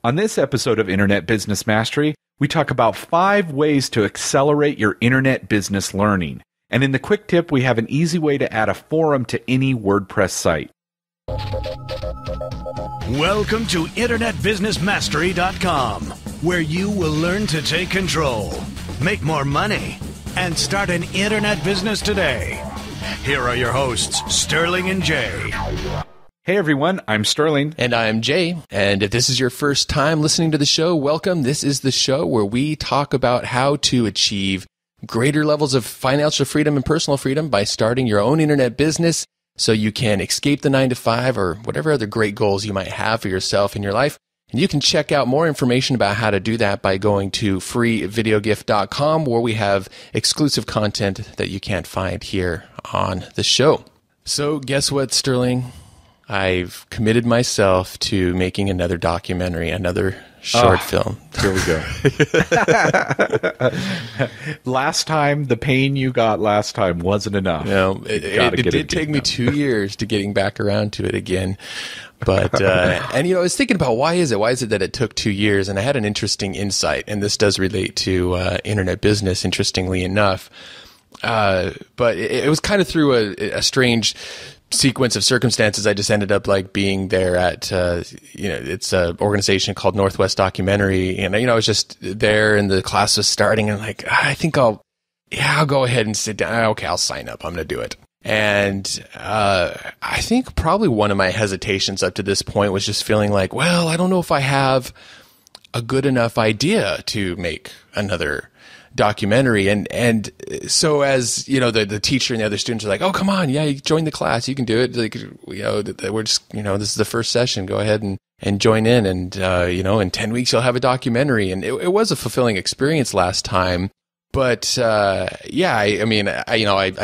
On this episode of Internet Business Mastery, we talk about 5 ways to accelerate your internet business learning. And in the quick tip, we have an easy way to add a forum to any WordPress site. Welcome to InternetBusinessMastery.com, where you will learn to take control, make more money, and start an internet business today. Here are your hosts, Sterling and Jay. Hey everyone, I'm Sterling. And I'm Jay. And if this is your first time listening to the show, welcome. This is the show where we talk about how to achieve greater levels of financial freedom and personal freedom by starting your own internet business so you can escape the 9-to-5 or whatever other great goals you might have for yourself in your life. And you can check out more information about how to do that by going to freevideogift.com, where we have exclusive content that you can't find here on the show. So guess what, Sterling? I've committed myself to making another documentary, another short film. Here we go. Last time, the pain you got last time wasn't enough. No, it did take me 2 years to getting back around to it again. But, and you know, I was thinking about why is it that it took 2 years? And I had an interesting insight, and this does relate to internet business, interestingly enough. But it was kind of through a strange sequence of circumstances. I just ended up like being there at, it's an organization called Northwest Documentary. And, I was just there and the class was starting and like, I think I'll go ahead and sit down. Okay, I'll sign up. I'm going to do it. And, I think probably one of my hesitations up to this point was just feeling like, well, I don't know if I have a good enough idea to make another documentary. And so as, the teacher and the other students are like, oh, come on. Yeah, you join the class. You can do it. Like, we're just, this is the first session. Go ahead and join in. And, in 10 weeks, you'll have a documentary. And it was a fulfilling experience last time. But, I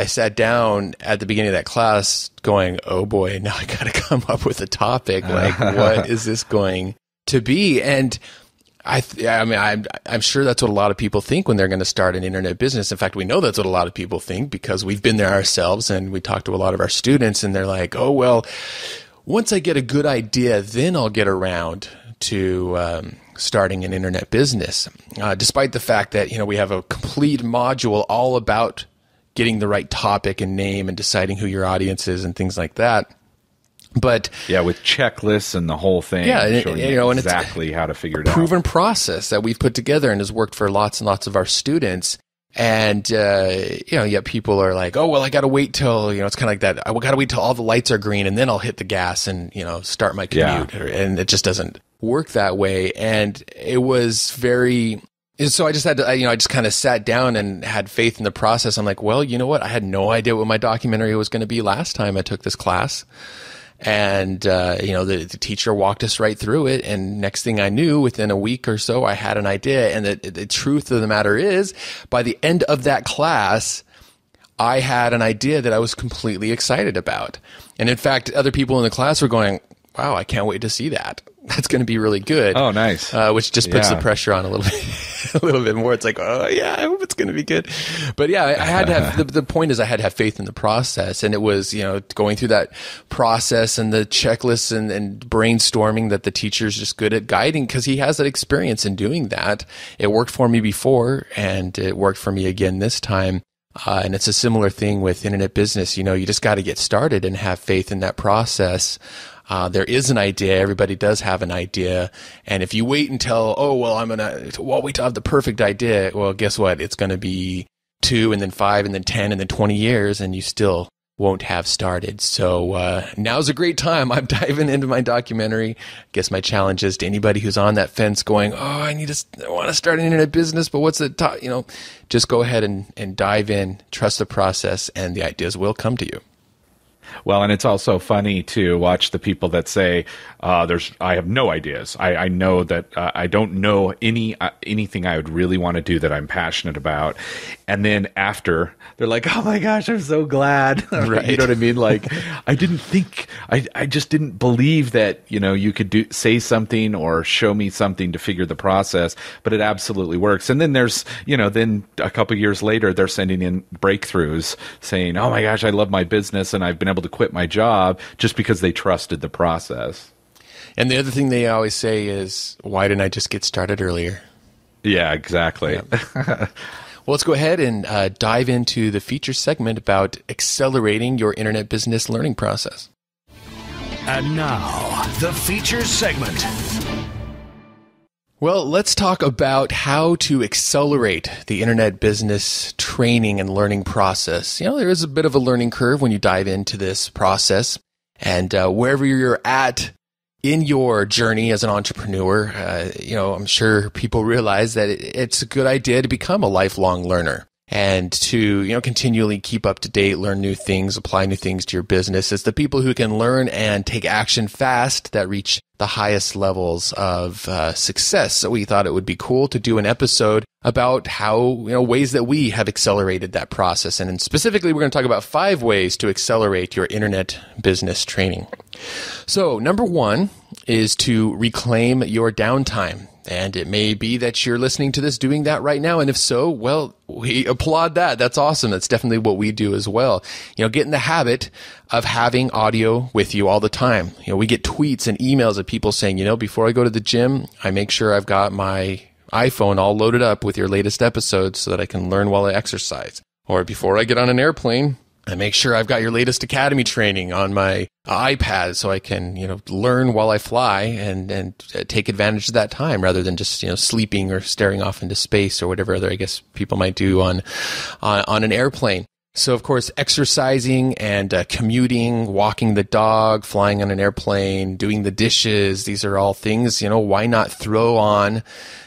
sat down at the beginning of that class going, oh boy, now I got to come up with a topic. Like, what is this going to be? And I'm sure that's what a lot of people think when they're going to start an internet business. In fact, we know that's what a lot of people think because we've been there ourselves and we talk to a lot of our students and they're like, oh, well, once I get a good idea, then I'll get around to starting an internet business. Despite the fact that, we have a complete module all about getting the right topic and name and deciding who your audience is and things like that. But yeah, with checklists and the whole thing, showing you exactly how to figure it out. Proven process that we've put together and has worked for lots and lots of our students. And yet people are like, oh well, I got to wait till it's kind of like that. I got to wait till all the lights are green and then I'll hit the gas and start my commute. Yeah. And it just doesn't work that way. And it was very. So I just had to, I just kind of sat down and had faith in the process. I'm like, well, you know what? I had no idea what my documentary was going to be last time I took this class. And, the teacher walked us right through it. And next thing I knew, within a week or so, I had an idea. And the truth of the matter is, by the end of that class, I had an idea that I was completely excited about. And in fact, other people in the class were going, wow, I can't wait to see that. That's going to be really good. Oh, nice. Which just puts the pressure on a little bit more. It's like, oh yeah, I hope it's going to be good. But yeah, I had to have, the point is I had to have faith in the process. And it was, going through that process and the checklists and brainstorming that the teacher's just good at guiding because he has that experience in doing that. It worked for me before and it worked for me again this time. And it's a similar thing with internet business. You just got to get started and have faith in that process. There is an idea. Everybody does have an idea. And if you wait until, wait till I have the perfect idea. Well, guess what? It's going to be 2 and then 5 and then 10 and then 20 years and you still won't have started. So, now's a great time. I'm diving into my documentary. I guess my challenge is to anybody who's on that fence going, I want to start an internet business, but what's the top, just go ahead and dive in, trust the process and the ideas will come to you. Well, and it's also funny to watch the people that say, I have no ideas. I know that I don't know anything I would really want to do that I'm passionate about. And then after, they're like, oh my gosh, I'm so glad. Right. You know what I mean? Like, I just didn't believe that, you could say something or show me something to figure the process, but it absolutely works. And then there's, then a couple of years later, they're sending in breakthroughs saying, oh my gosh, I love my business and I've been able to quit my job just because they trusted the process. And the other thing they always say is, why didn't I just get started earlier? Yeah, exactly. Yeah. Well, let's go ahead and dive into the feature segment about accelerating your internet business learning process. And now, the features segment. Well, let's talk about how to accelerate the internet business training and learning process. There is a bit of a learning curve when you dive into this process. And wherever you're at in your journey as an entrepreneur, I'm sure people realize that it's a good idea to become a lifelong learner and to, continually keep up to date, learn new things, apply new things to your business. It's the people who can learn and take action fast that reach the highest levels of success. So we thought it would be cool to do an episode about how, ways that we have accelerated that process. And specifically, we're going to talk about 5 ways to accelerate your internet business training. So number 1 is to reclaim your downtime. And it may be that you're listening to this doing that right now. And if so, well, we applaud that. That's awesome. That's definitely what we do as well. Get in the habit of having audio with you all the time. We get tweets and emails of people saying, before I go to the gym, I make sure I've got my iPhone all loaded up with your latest episodes so that I can learn while I exercise. Or before I get on an airplane, I make sure I've got your latest academy training on my iPad so I can, learn while I fly and take advantage of that time rather than just, sleeping or staring off into space or whatever other, I guess, people might do on an airplane. So, of course, exercising and commuting, walking the dog, flying on an airplane, doing the dishes, these are all things, why not throw on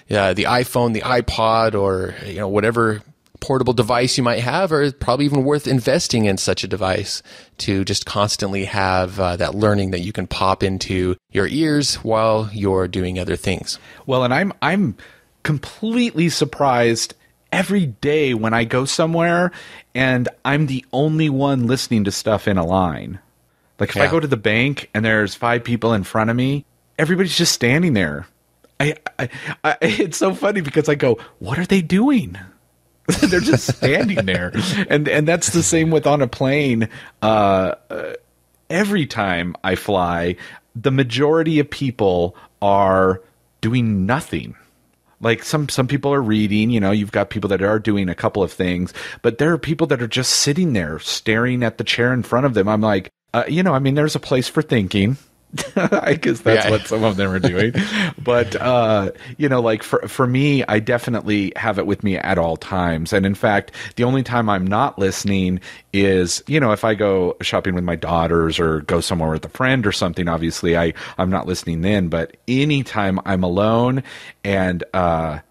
the iPhone, the iPod, or, whatever portable device you might have, or it's probably even worth investing in such a device to just constantly have that learning that you can pop into your ears while you're doing other things. Well, and I'm completely surprised every day when I go somewhere and I'm the only one listening to stuff in a line. Like if I go to the bank and there's 5 people in front of me, everybody's just standing there. It's so funny because I go, what are they doing? They're just standing there. And that's the same with on a plane. Every time I fly, the majority of people are doing nothing. Like some people are reading, you've got people that are doing a couple of things, but there are people that are just sitting there staring at the chair in front of them. I'm like, there's a place for thinking. I guess that's what some of them are doing. But, like for me, I definitely have it with me at all times. And in fact, the only time I'm not listening is, if I go shopping with my daughters or go somewhere with a friend or something, obviously I'm not listening then. But anytime I'm alone and, I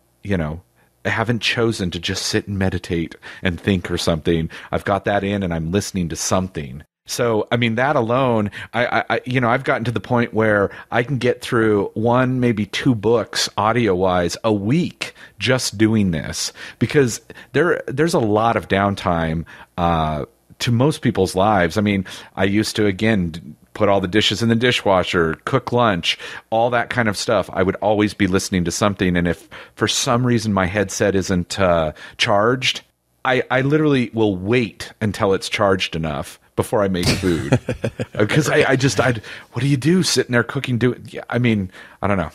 haven't chosen to just sit and meditate and think or something, I've got that in and I'm listening to something. So, that alone, I've gotten to the point where I can get through 1, maybe 2 books audio-wise a week just doing this because there's a lot of downtime to most people's lives. I used to, again, put all the dishes in the dishwasher, cook lunch, all that kind of stuff. I would always be listening to something, and if for some reason my headset isn't charged, I literally will wait until it's charged enough before I make food. Because what do you do sitting there cooking? I don't know.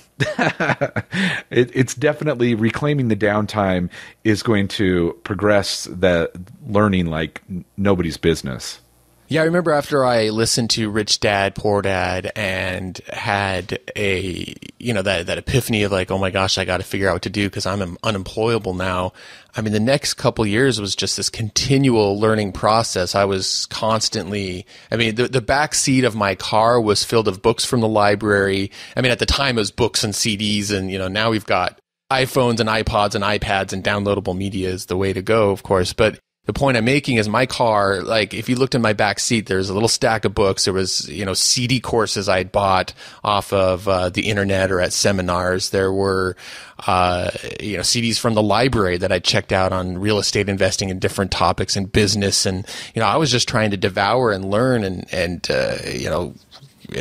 It's definitely reclaiming the downtime is going to progress the learning like nobody's business. Yeah, I remember after I listened to Rich Dad, Poor Dad and had a, that epiphany of like, oh my gosh, I got to figure out what to do because I'm unemployable now. The next couple years was just this continual learning process. I was constantly, the back seat of my car was filled with books from the library. At the time it was books and CDs and, now we've got iPhones and iPods and iPads and downloadable media is the way to go, of course. But the point I'm making is my car, like if you looked in my back seat, there's a little stack of books. There was, CD courses I'd bought off of the internet or at seminars. There were, CDs from the library that I checked out on real estate investing and different topics in business. And, I was just trying to devour and learn and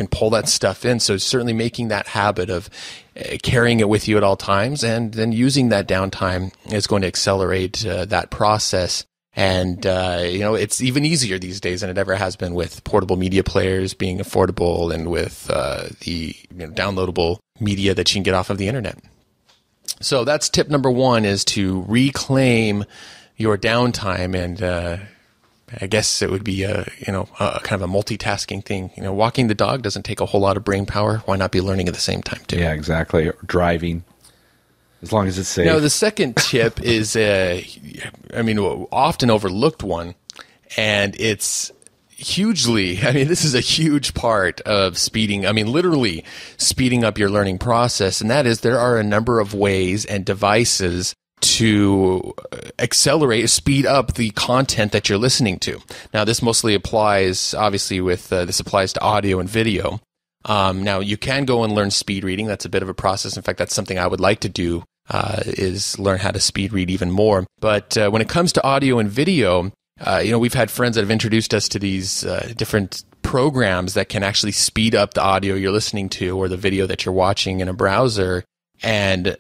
pull that stuff in. So certainly making that habit of carrying it with you at all times and then using that downtime is going to accelerate that process. And, it's even easier these days than it ever has been with portable media players being affordable and with the downloadable media that you can get off of the internet. So that's tip number one, is to reclaim your downtime. And I guess it would be kind of a multitasking thing. Walking the dog doesn't take a whole lot of brain power. Why not be learning at the same time too? Yeah, exactly. Or driving, as long as it's safe. Now, the second tip is, often overlooked one, and it's this is a huge part of literally speeding up your learning process, and that is there are a number of ways and devices to speed up the content that you're listening to. Now, this mostly applies, obviously, this applies to audio and video. Now, you can go and learn speed reading. That's a bit of a process. In fact, that's something I would like to do, is learn how to speed read even more. But when it comes to audio and video, we've had friends that have introduced us to these different programs that can actually speed up the audio you're listening to or the video that you're watching in a browser. And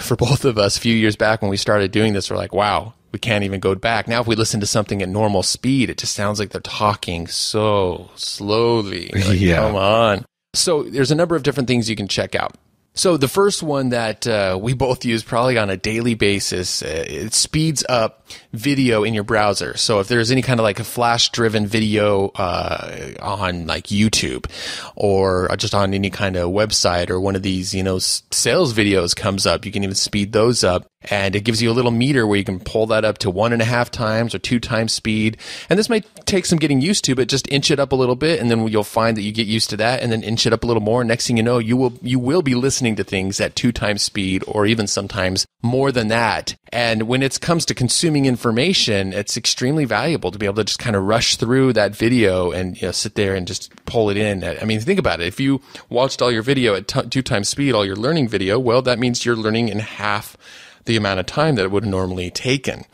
for both of us, a few years back when we started doing this, we're like, wow, we can't even go back. Now, if we listen to something at normal speed, it just sounds like they're talking so slowly. Yeah. Come on. So there's a number of different things you can check out. So the first one that we both use probably on a daily basis, it speeds up video in your browser. So if there's any kind of like a flash-driven video on like YouTube or just on any kind of website, or one of these, sales videos comes up, you can even speed those up. And it gives you a little meter where you can pull that up to 1.5 times or 2 times speed. And this might take some getting used to, but just inch it up a little bit, and then you'll find that you get used to that, and then inch it up a little more. Next thing you know, you will be listening to things at 2 times speed, or even sometimes more than that. And when it comes to consuming information, it's extremely valuable to be able to just kind of rush through that video and sit there and just pull it in. I mean, think about it. If you watched all your video at 2 times speed, all your learning video, well, that means you're learning in half the amount of time that it would have normally taken.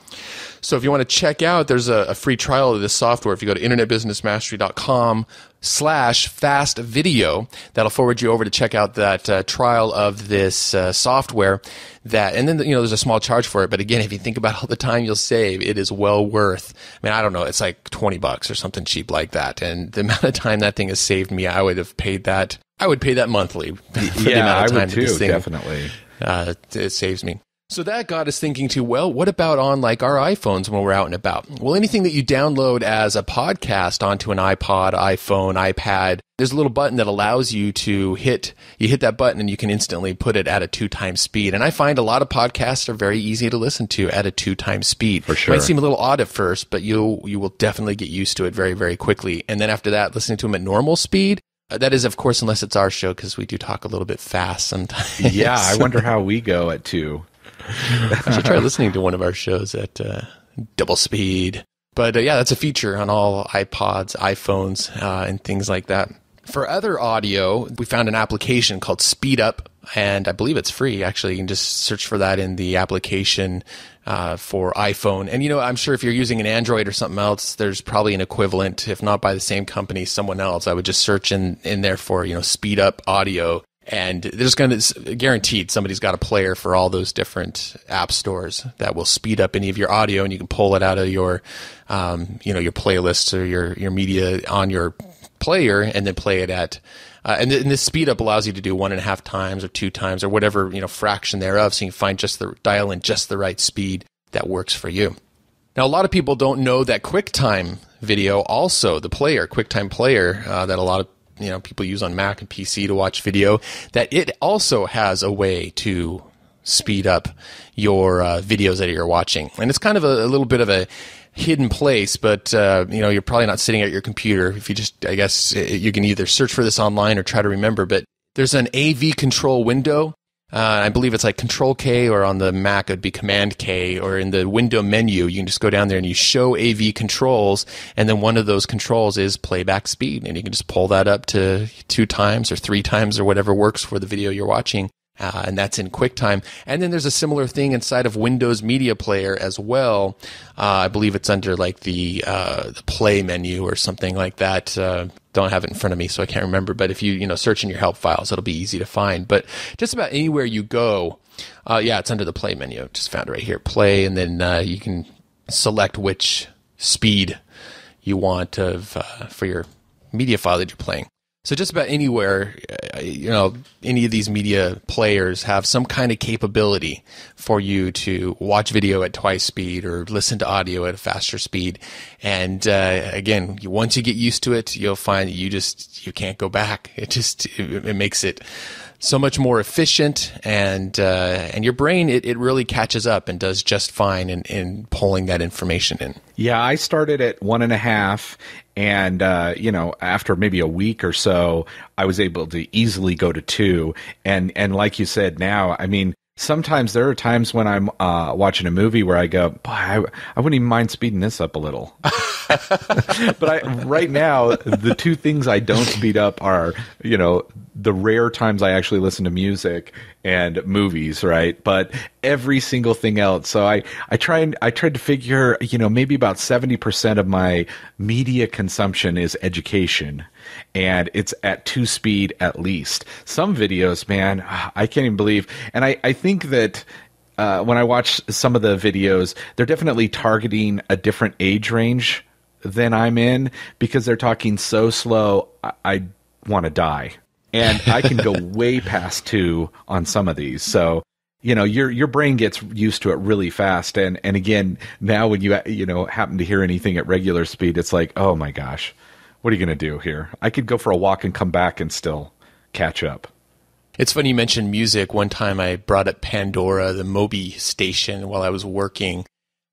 So if you want to check out, there's a free trial of this software. If you go to internetbusinessmastery.com/fast video, that'll forward you over to check out that trial of this software. And then there's a small charge for it. But again, if you think about all the time you'll save, it is well worth. I mean, I don't know, it's like $20 or something cheap like that. And the amount of time that thing has saved me, I would have paid that. I would pay that monthly. For the amount of time I would too. This thing, definitely. It saves me. So that got us thinking too, well, what about on like our iPhones when we're out and about? Well, anything that you download as a podcast onto an iPod, iPhone, iPad, there's a little button that allows you to hit that button and you can instantly put it at a 2 times speed. And I find a lot of podcasts are very easy to listen to at a 2 times speed. For sure. It might seem a little odd at first, but you will definitely get used to it very, very quickly. And then after that, listening to them at normal speed, that is, of course, unless it's our show, because we do talk a little bit fast sometimes. Yeah, I wonder how we go at 2. I should try listening to one of our shows at double speed. But that's a feature on all iPods, iPhones, and things like that. For other audio, we found an application called SpeedUp, and I believe it's free. Actually, you can just search for that in the application for iPhone. And, I'm sure if you're using an Android or something else, there's probably an equivalent, if not by the same company, someone else. I would just search in there for, SpeedUp audio. And there's guaranteed somebody's got a player for all those different app stores that will speed up any of your audio, and you can pull it out of your, your playlists or your media on your player, and then play it at. And this speed up allows you to do 1.5 times or 2 times or whatever fraction thereof, so you can find dial in just the right speed that works for you. Now, a lot of people don't know that QuickTime Video, also the player, QuickTime Player, that a lot of people use on Mac and PC to watch video, that it also has a way to speed up your videos that you're watching. And it's kind of a little bit of a hidden place, but you're probably not sitting at your computer. If you just, I guess you can either search for this online or try to remember, but there's an AV control window. I believe it's like Control K, or on the Mac it'd be Command K, or in the window menu you can just go down there and you show AV controls, and then one of those controls is playback speed, and you can just pull that up to 2 times or 3 times or whatever works for the video you're watching. And that's in QuickTime. And then there's a similar thing inside of Windows Media Player as well. I believe it's under like the Play menu or something like that. Don't have it in front of me, so I can't remember. But if you search in your help files, it'll be easy to find. But just about anywhere you go, it's under the Play menu. Just found it right here, Play, and then you can select which speed you want for your media file that you're playing. So just about anywhere, any of these media players have some kind of capability for you to watch video at twice speed or listen to audio at a faster speed. And again, once you get used to it, you'll find that you can't go back. It makes it so much more efficient, and your brain, it really catches up and does just fine in pulling that information in. Yeah, I started at 1.5, and after maybe a week or so, I was able to easily go to 2. And like you said, now, I mean, sometimes there are times when I'm watching a movie where I go, boy, I wouldn't even mind speeding this up a little. But right now, the two things I don't speed up are, the rare times I actually listen to music and movies, right? But every single thing else. So I tried to figure, maybe about 70% of my media consumption is education, and it's at 2 speed at least. Some videos, man, I can't even believe. And I think that when I watch some of the videos, they're definitely targeting a different age range than I'm in, because they're talking so slow, I want to die. And I can go way past 2 on some of these. So, your brain gets used to it really fast. And again, now when you happen to hear anything at regular speed, it's like, oh my gosh, what are you going to do here? I could go for a walk and come back and still catch up. It's funny you mentioned music. One time I brought up Pandora, the Moby station, while I was working.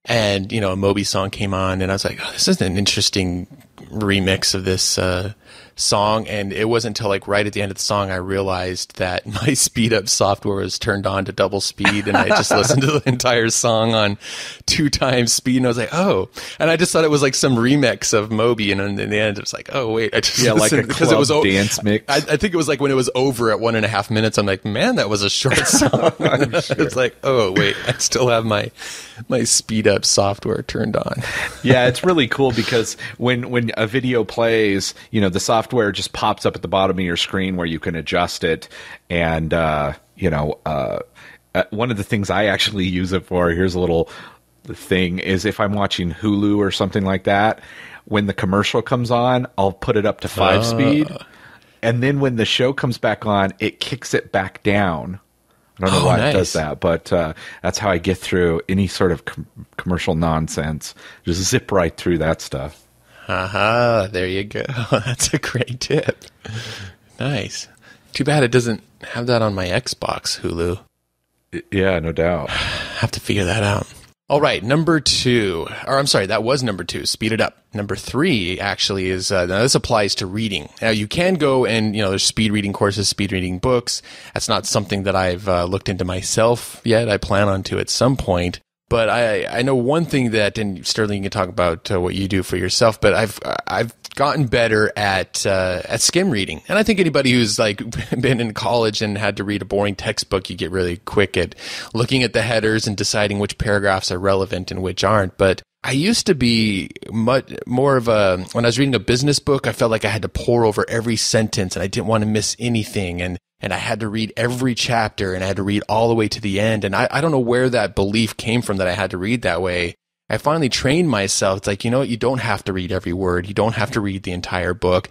And, a Moby song came on, and I was like, oh, this is an interesting remix of this song. And it wasn't until right at the end of the song I realized that my speed up software was turned on to double speed, and I just listened to the entire song on 2 times speed, and I was like, oh. And I just thought it was some remix of Moby, and in the end it was like, oh wait, I just listened, like a club dance mix. I think it was when it was over at 1.5 minutes, I'm like, man, that was a short song. Sure. It's like, oh wait, I still have my speed up software turned on. Yeah, it's really cool because when a video plays, the software just pops up at the bottom of your screen where you can adjust it. And, one of the things I actually use it for, here's a little thing, is if I'm watching Hulu or something like that, when the commercial comes on, I'll put it up to 5 speed. And then when the show comes back on, it kicks it back down. I don't know why it does that, but that's how I get through any sort of commercial nonsense. Just zip right through that stuff. Aha, there you go. That's a great tip. Nice. Too bad it doesn't have that on my Xbox, Hulu. Yeah, no doubt. Have to figure that out. All right, number 2. Or I'm sorry, that was number 2. Speed it up. Number 3 actually is, now this applies to reading. Now you can go and, there's speed reading courses, speed reading books. That's not something that I've looked into myself yet. I plan on to at some point. But I know one thing that, and Sterling, you can talk about what you do for yourself, but I've gotten better at skim reading. And I think anybody who's been in college and had to read a boring textbook, you get really quick at looking at the headers and deciding which paragraphs are relevant and which aren't. But I used to be much more of when I was reading a business book, I felt like I had to pore over every sentence and I didn't want to miss anything. And I had to read every chapter, and I had to read all the way to the end. And I don't know where that belief came from that I had to read that way. I finally trained myself. It's like, you don't have to read every word. You don't have to read the entire book.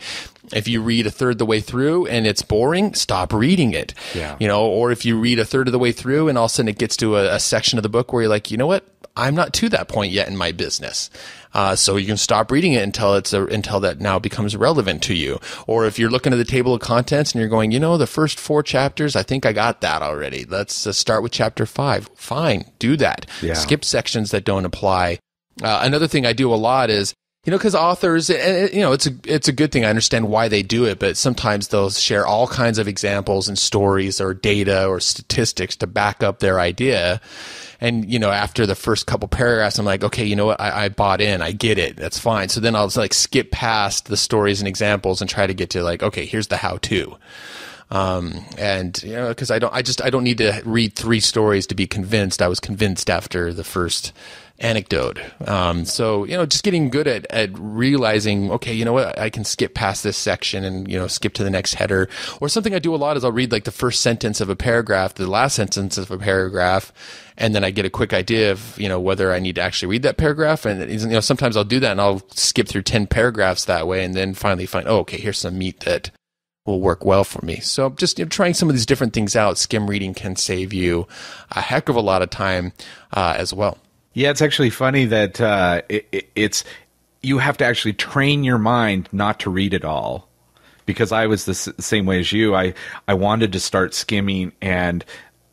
If you read a third of the way through and it's boring, stop reading it. Yeah. Or if you read a third of the way through and all of a sudden it gets to a section of the book where you're like, you know what? I'm not to that point yet in my business. So you can stop reading it until that now becomes relevant to you. Or if you're looking at the table of contents and you're going, the first 4 chapters, I think I got that already. Let's start with chapter 5. Fine, do that. Yeah. Skip sections that don't apply. Another thing I do a lot is, because authors, it's a good thing. I understand why they do it, but sometimes they'll share all kinds of examples and stories or data or statistics to back up their idea. And, after the first couple paragraphs, I'm like, okay, you know what? I bought in. I get it. That's fine. So then I'll skip past the stories and examples and try to get to okay, here's the how-to. Because I don't need to read 3 stories to be convinced. I was convinced after the first anecdote. So, just getting good at realizing, okay, you know what, I can skip past this section and, skip to the next header. Or something I do a lot is I'll read like the first sentence of a paragraph, the last sentence of a paragraph, and then I get a quick idea of, whether I need to actually read that paragraph. And, sometimes I'll do that and I'll skip through 10 paragraphs that way and then finally find, oh, okay, here's some meat that will work well for me. So just trying some of these different things out. Skim reading can save you a heck of a lot of time as well. Yeah, it's actually funny that it's you have to actually train your mind not to read it all. Because I was the same way as you. I wanted to start skimming, and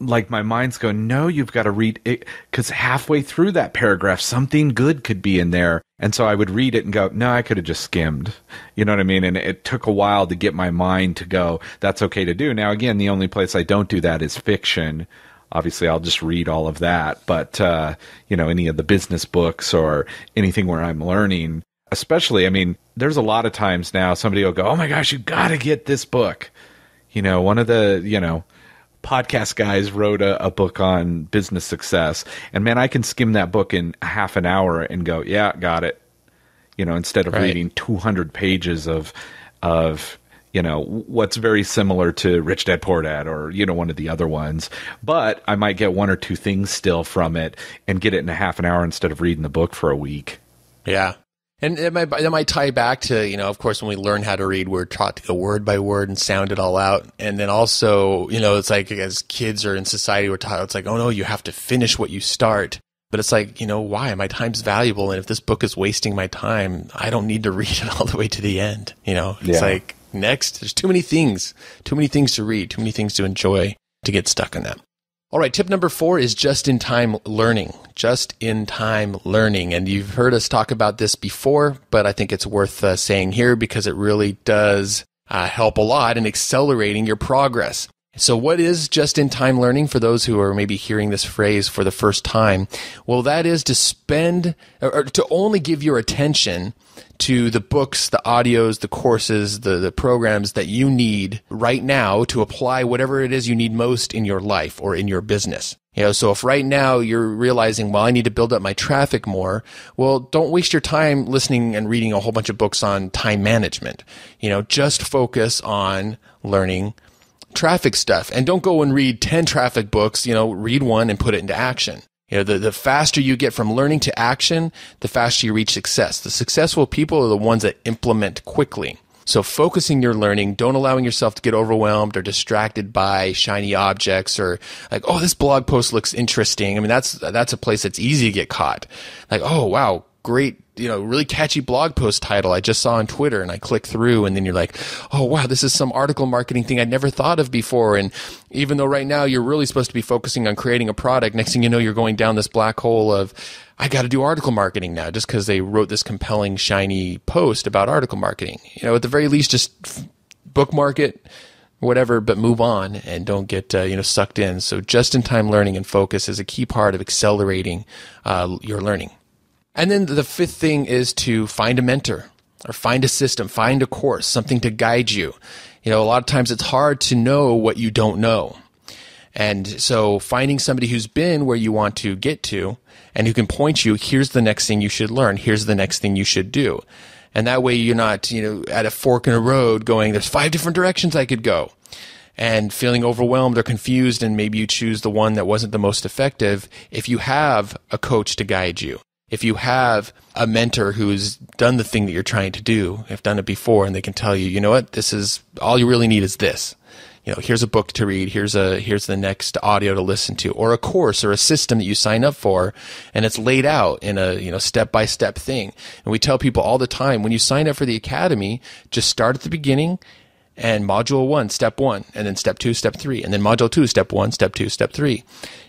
like my mind's going, no, you've got to read it, because halfway through that paragraph, something good could be in there. And so I would read it and go, no, I could have just skimmed. You know what I mean? And it took a while to get my mind to go, that's okay to do. Now, again, the only place I don't do that is fiction. Obviously, I'll just read all of that. But, any of the business books or anything where I'm learning, especially, there's a lot of times now somebody will go, oh my gosh, you got to get this book. One of the, podcast guys wrote a book on business success, and man, I can skim that book in half an hour and go, yeah, got it. Instead of reading 200 pages of what's very similar to Rich Dad Poor Dad or, one of the other ones, but I might get one or two things still from it and get it in a half an hour instead of reading the book for a week. Yeah. And that might tie back to, of course, when we learn how to read, we're taught to go word by word and sound it all out. And then also, it's like as kids or in society, we're taught, it's like, oh no, you have to finish what you start. But it's like, why? My time's valuable. And if this book is wasting my time, I don't need to read it all the way to the end. It's like, next, there's too many things to read, too many things to enjoy to get stuck in that. All right, tip number 4 is just-in-time learning. Just-in-time learning. And you've heard us talk about this before, but I think it's worth saying here because it really does help a lot in accelerating your progress. So what is just-in-time learning for those who are maybe hearing this phrase for the first time? Well, that is to spend or to only give your attention to the books, the audios, the courses, the programs that you need right now to apply whatever it is you need most in your life or in your business. So if right now you're realizing, well, I need to build up my traffic more, well, don't waste your time listening and reading a whole bunch of books on time management. Just focus on learning traffic stuff. And don't go and read 10 traffic books, read one and put it into action. The faster you get from learning to action, the faster you reach success. The successful people are the ones that implement quickly. So focusing your learning, don't allowing yourself to get overwhelmed or distracted by shiny objects or like, oh, this blog post looks interesting. That's a place that's easy to get caught. Like, oh, wow, great, really catchy blog post title I just saw on Twitter, and I click through, and then you're like, oh, wow, this is some article marketing thing I'd never thought of before. And even though right now you're really supposed to be focusing on creating a product, next thing you know, you're going down this black hole of, I got to do article marketing now just because they wrote this compelling, shiny post about article marketing. At the very least, just bookmark it, whatever, but move on and don't get, sucked in. So just-in-time learning and focus is a key part of accelerating your learning. And then the 5th thing is to find a mentor or find a system, find a course, something to guide you. A lot of times it's hard to know what you don't know. And so finding somebody who's been where you want to get to and who can point you, here's the next thing you should learn, here's the next thing you should do. And that way you're not, at a fork in a road going, there's 5 different directions I could go. And feeling overwhelmed or confused, and maybe you choose the one that wasn't the most effective. If you have a coach to guide you, if you have a mentor who's done the thing that you're trying to do, have done it before, and they can tell you, you know what, this is all you really need is this. Here's a book to read, here's the next audio to listen to, or a course or a system that you sign up for, and it's laid out in a step-by-step thing. And we tell people all the time, when you sign up for the academy, just start at the beginning and module 1, step 1, and then step 2, step 3, and then module 2, step 1, step 2, step 3.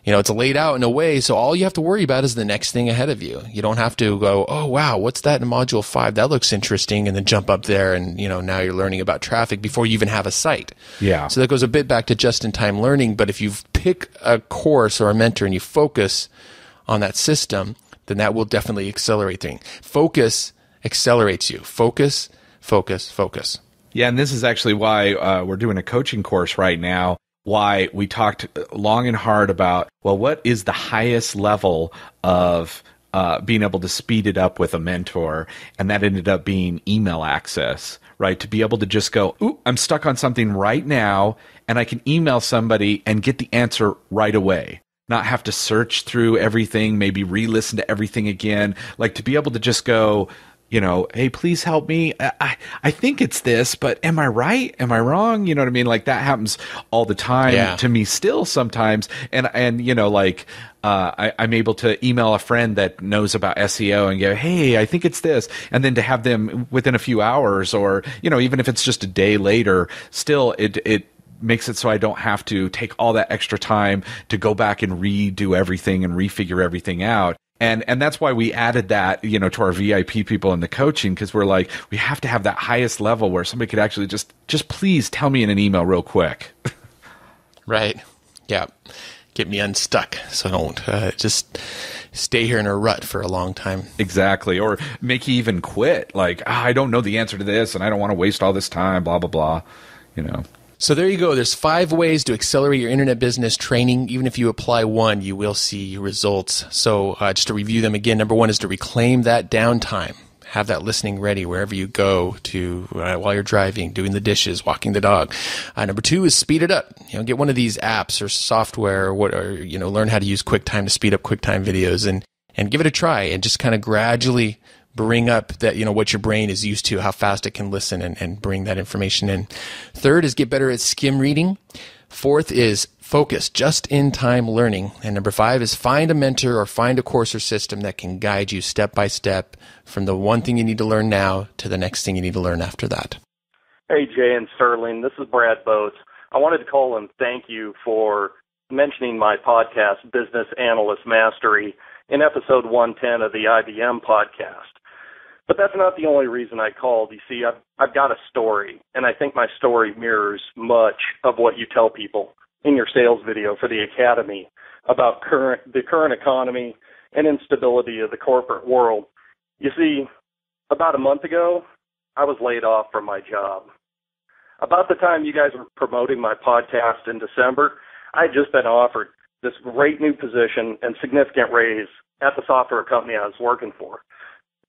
It's laid out in a way, so all you have to worry about is the next thing ahead of you. You don't have to go, oh, wow, what's that in module 5? That looks interesting, and then jump up there and, now you're learning about traffic before you even have a site. Yeah. So that goes a bit back to just-in-time learning, but if you pick a course or a mentor and you focus on that system, then that will definitely accelerate things. Focus accelerates you. Focus, focus, focus. Yeah, and this is actually why we're doing a coaching course right now, why we talked long and hard about, well, what is the highest level of being able to speed it up with a mentor, and that ended up being email access, right? To be able to just go, ooh, I'm stuck on something right now, and I can email somebody and get the answer right away. Not have to search through everything, maybe re-listen to everything again. Like to be able to just go, hey, please help me. I think it's this, but am I right? Am I wrong? You know what I mean? Like that happens all the time to me still sometimes. And I'm able to email a friend that knows about SEO and go, hey, I think it's this. And then to have them within a few hours or, even if it's just a day later, still it makes it so I don't have to take all that extra time to go back and redo everything and refigure everything out. And that's why we added that, to our VIP people in the coaching, because we're like, we have to have that highest level where somebody could actually just please tell me in an email real quick. Right. Yeah. Get me unstuck so I don't just stay here in a rut for a long time. Exactly. Or make you even quit. Like, I don't know the answer to this and I don't want to waste all this time, blah, blah, blah, So there you go. There's 5 ways to accelerate your internet business training. Even if you apply one, you will see results. So just to review them again, number 1 is to reclaim that downtime. Have that listening ready wherever you go to while you're driving, doing the dishes, walking the dog. Number 2 is speed it up. Get one of these apps or software or learn how to use QuickTime to speed up QuickTime videos and give it a try and just kind of gradually bring up that, what your brain is used to, how fast it can listen and bring that information in. 3rd is get better at skim reading. 4th is focus, just-in-time learning. And number 5 is find a mentor or find a course or system that can guide you step by step from the one thing you need to learn now to the next thing you need to learn after that. Hey, Jay and Sterling. This is Brad Boats. I wanted to call and thank you for mentioning my podcast, Business Analyst Mastery, in episode 110 of the IBM podcast. But that's not the only reason I called. You see, I've got a story, and I think my story mirrors much of what you tell people in your sales video for the Academy about the current economy and instability of the corporate world. You see, about a month ago, I was laid off from my job. About the time you guys were promoting my podcast in December, I had just been offered this great new position and significant raise at the software company I was working for.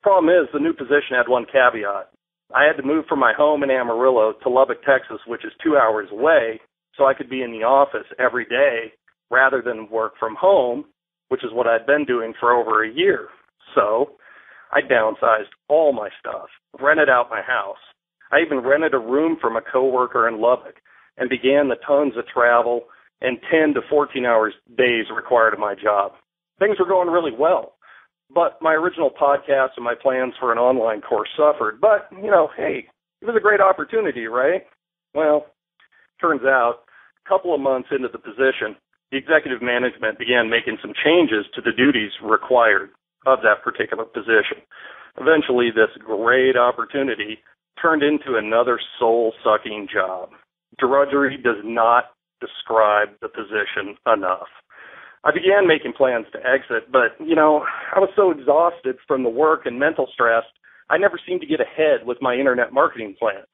Problem is, the new position had one caveat. I had to move from my home in Amarillo to Lubbock, Texas, which is 2 hours away, so I could be in the office every day rather than work from home, which is what I'd been doing for over a year. So I downsized all my stuff, rented out my house. I even rented a room from a coworker in Lubbock and began the tons of travel and 10 to 14 hours days required of my job. Things were going really well. But my original podcast and my plans for an online course suffered. But, hey, it was a great opportunity, right? Well, turns out, a couple of months into the position, the executive management began making some changes to the duties required of that particular position. Eventually, this great opportunity turned into another soul-sucking job. Drudgery does not describe the position enough. I began making plans to exit, but, I was so exhausted from the work and mental stress, I never seemed to get ahead with my internet marketing plans.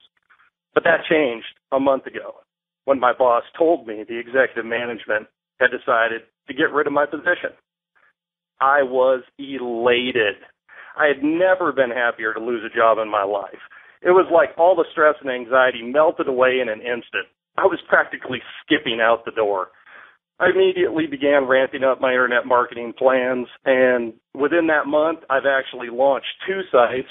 But that changed a month ago when my boss told me the executive management had decided to get rid of my position. I was elated. I had never been happier to lose a job in my life. It was like all the stress and anxiety melted away in an instant. I was practically skipping out the door. I immediately began ramping up my internet marketing plans, and within that month, I've actually launched 2 sites,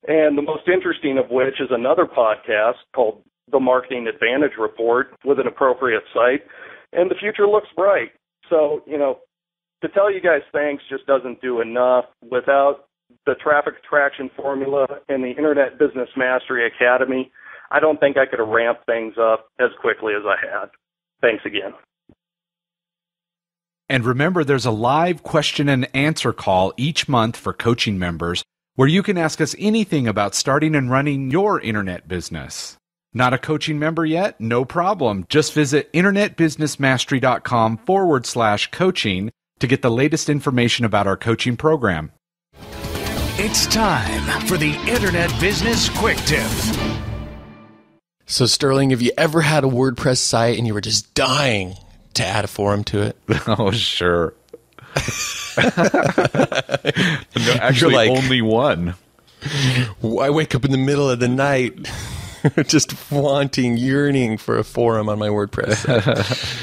and the most interesting of which is another podcast called The Marketing Advantage Report with an appropriate site, and the future looks bright. So, to tell you guys thanks just doesn't do enough. Without the traffic attraction formula and the Internet Business Mastery Academy, I don't think I could have ramped things up as quickly as I had. Thanks again. And remember, there's a live question and answer call each month for coaching members where you can ask us anything about starting and running your internet business. Not a coaching member yet? No problem. Just visit internetbusinessmastery.com/coaching to get the latest information about our coaching program. It's time for the Internet Business Quick Tip. So, Sterling, have you ever had a WordPress site and you were just dying to add a forum to it? Oh, sure. No, actually, like, only one. I wake up in the middle of the night just yearning for a forum on my WordPress site.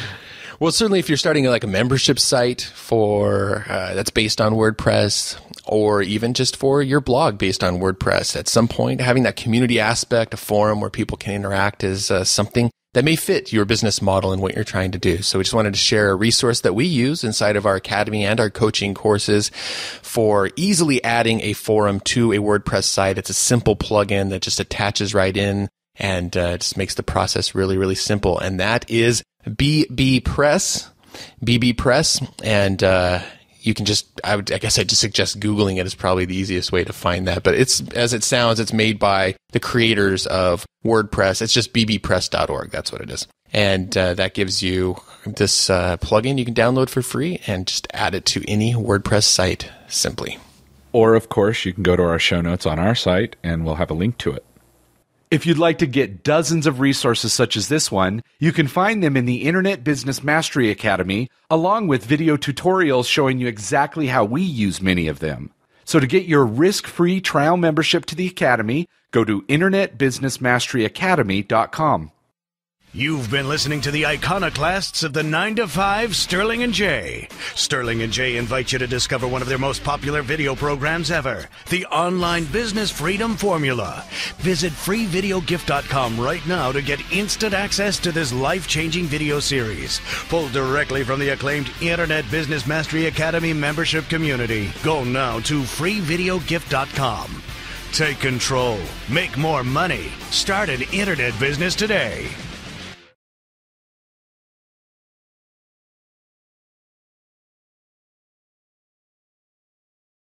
Well, certainly if you're starting like a membership site for that's based on WordPress, or even just for your blog based on WordPress, at some point having that community aspect, a forum where people can interact, is something that may fit your business model and what you're trying to do. So we just wanted to share a resource that we use inside of our academy and our coaching courses for easily adding a forum to a WordPress site. It's a simple plugin that just attaches right in and just makes the process really, really simple. And that is BB Press. And you can just, I guess I'd just suggest Googling it is probably the easiest way to find that. But it's, as it sounds, it's made by the creators of WordPress. It's just bbpress.org. That's what it is. And that gives you this plugin you can download for free and just add it to any WordPress site simply. Or, of course, you can go to our show notes on our site and we'll have a link to it. If you'd like to get dozens of resources such as this one, you can find them in the Internet Business Mastery Academy, along with video tutorials showing you exactly how we use many of them. So to get your risk-free trial membership to the Academy, go to InternetBusinessMasteryAcademy.com. You've been listening to the iconoclasts of the 9 to 5, Sterling and Jay. Sterling and Jay invite you to discover one of their most popular video programs ever, the Online Business Freedom Formula. Visit freevideogift.com right now to get instant access to this life-changing video series, pulled directly from the acclaimed Internet Business Mastery Academy membership community. Go now to freevideogift.com. Take control. Make more money. Start an internet business today.